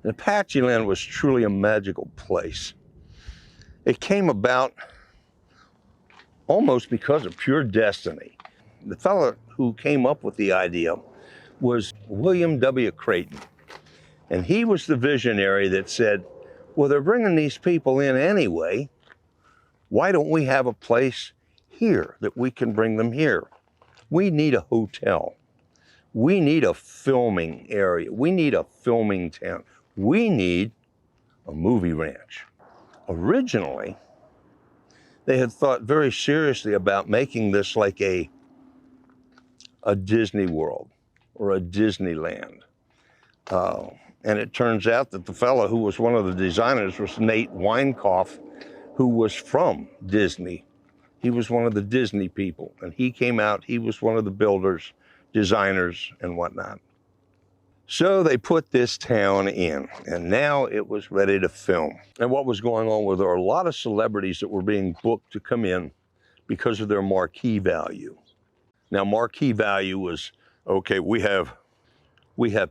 And Apacheland was truly a magical place. It came about almost because of pure destiny. The fellow who came up with the idea was William W. Creighton. And he was the visionary that said, well, they're bringing these people in anyway. Why don't we have a place here that we can bring them here? We need a hotel. We need a filming area. We need a filming town. We need a movie ranch. Originally, they had thought very seriously about making this like a Disney World or a Disneyland. And it turns out that the fellow who was one of the designers was Nate Weinkauf, who was from Disney. He was one of the Disney people, and he came out, he was one of the builders, designers, and whatnot. So they put this town in, and now it was ready to film. And what was going on was there were a lot of celebrities that were being booked to come in because of their marquee value. Now, marquee value was, okay, we have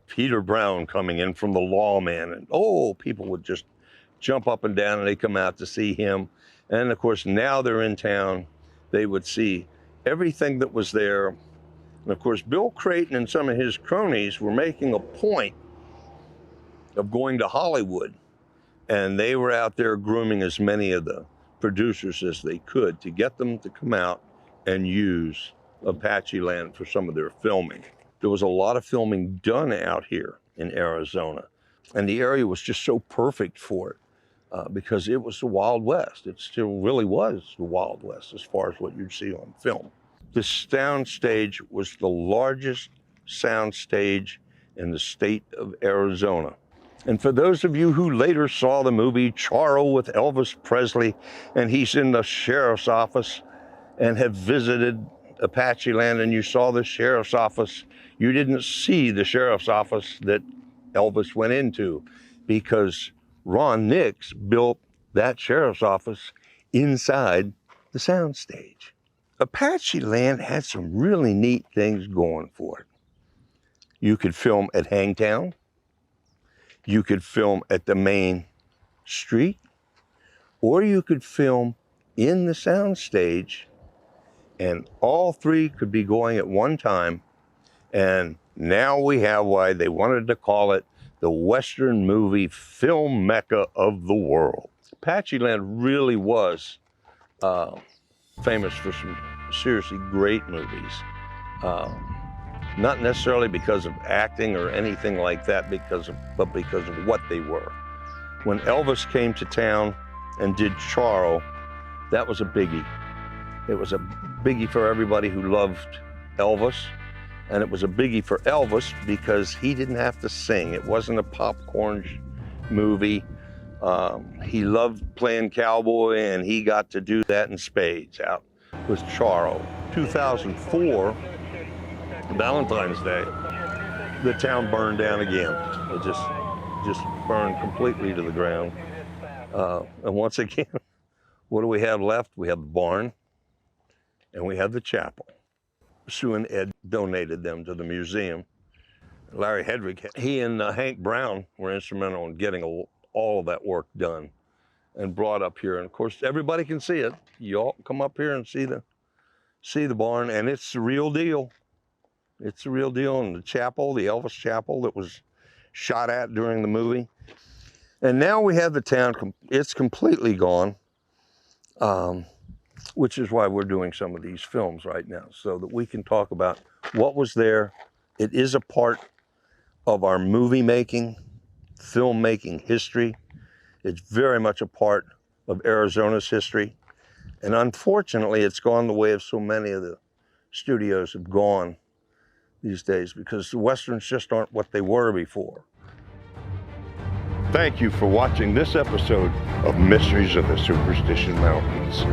Peter Brown coming in from The Lawman, and oh, people would just jump up and down and they come out to see him. And of course, now they're in town, they would see everything that was there. And of course, Bill Creighton and some of his cronies were making a point of going to Hollywood. And they were out there grooming as many of the producers as they could to get them to come out and use Apacheland for some of their filming. There was a lot of filming done out here in Arizona, and the area was just so perfect for it because it was the Wild West. It still really was the Wild West as far as what you'd see on film. This sound stage was the largest sound stage in the state of Arizona. And for those of you who later saw the movie Charro with Elvis Presley, and he's in the sheriff's office and have visited Apacheland and you saw the sheriff's office, you didn't see the sheriff's office that Elvis went into because Ron Nix built that sheriff's office inside the soundstage. Apacheland had some really neat things going for it. You could film at Hangtown. You could film at the main street, or you could film in the soundstage, and all three could be going at one time. And now we have why they wanted to call it the Western movie film mecca of the world. Apacheland really was famous for some seriously great movies. Not necessarily because of acting or anything like that, but because of what they were. When Elvis came to town and did Charro, that was a biggie. It was a biggie for everybody who loved Elvis, and it was a biggie for Elvis because he didn't have to sing. It wasn't a popcorn movie. He loved playing cowboy, and he got to do that in spades out with Charro. 2004, Valentine's Day, the town burned down again. It just burned completely to the ground. And once again, what do we have left? We have the barn, and we have the chapel. Sue and Ed donated them to the museum. Larry Hedrick, he and Hank Brown were instrumental in getting all of that work done and brought up here. And of course, everybody can see it. You all come up here and see the barn, and it's the real deal. It's the real deal. And the chapel, the Elvis Chapel that was shot at during the movie. And now we have the town, it's completely gone, which is why we're doing some of these films right now, so that we can talk about what was there. It is a part of our movie making, filmmaking history. It's very much a part of Arizona's history. And unfortunately, it's gone the way of so many of the studios have gone these days because the Westerns just aren't what they were before. Thank you for watching this episode of Mysteries of the Superstition Mountains.